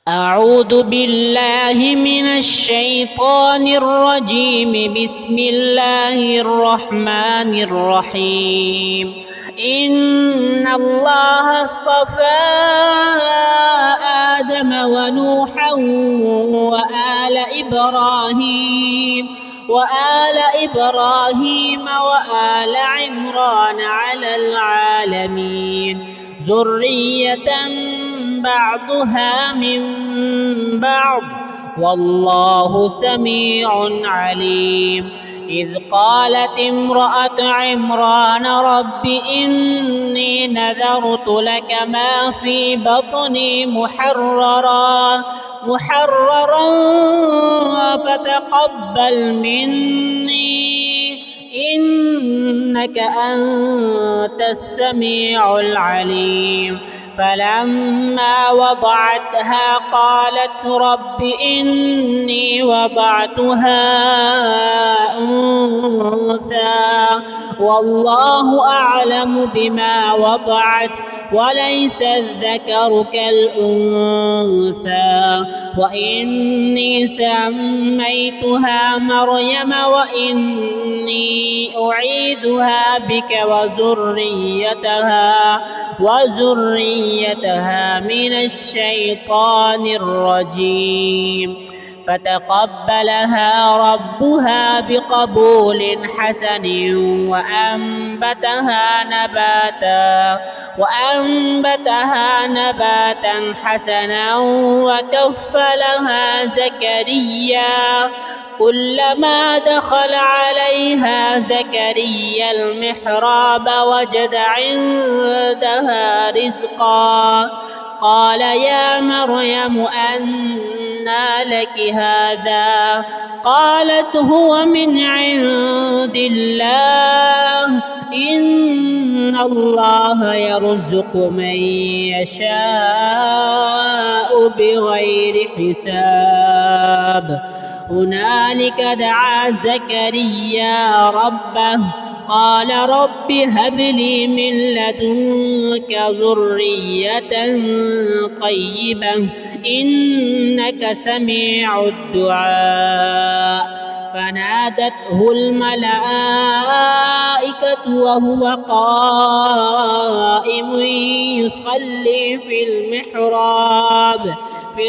أعوذ بالله من الشيطان الرجيم. بسم الله الرحمن الرحيم. إن الله اصطفى آدم ونوحا وآل إبراهيم وآل عمران على العالمين ذرية بعضها من بعض والله سميع عليم. إذ قالت امرأة عمران رب إني نذرت لك ما في بطني محررا فتقبل مني إنك أنت السميع العليم. فلما وضعتها قالت رب إني وضعتها أنثى والله أعلم بما وضعت وليس الذكر كالأنثى وإني سميتها مريم وإني أعيذها بك وذريتها من الشيطان الرجيم. فتقبلها ربها بقبول حسن وأنبتها نباتا حسنا وكفلها زكريا. كلما دخل عليها زكريا المحراب وجد عندها رزقا قال يا مريم أنى لك هذا؟ قالت هو من عند الله إن الله يرزق من يشاء بغير حساب. هنالك دعا زكريا ربه قال رب هب لي من لدنك ذرية طيبة إنك سميع الدعاء. فنادته الملائكة وهو قائم يصلي في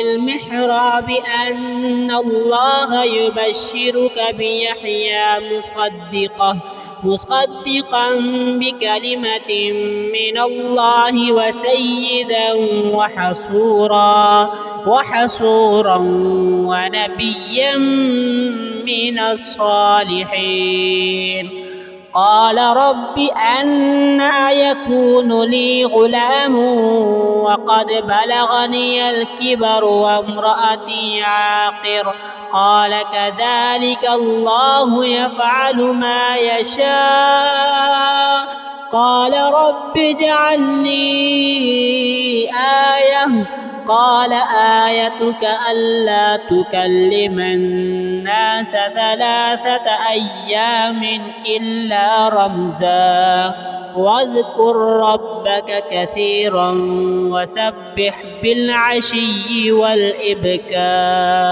المحراب أن الله يبشرك بيحيى مصدقا بكلمة من الله وسيدا وحصورا ونبيا من الصالحين. قال رب أنى يكون لي غلام وقد بلغني الكبر وامرأتي عاقر؟ قال كذلك الله يفعل ما يشاء. قال رب اجعل لي آية. قال آيتك ألا تكلم الناس 3 أيام إلا رمزا واذكر ربك كثيرا وسبح بالعشي والإبكار.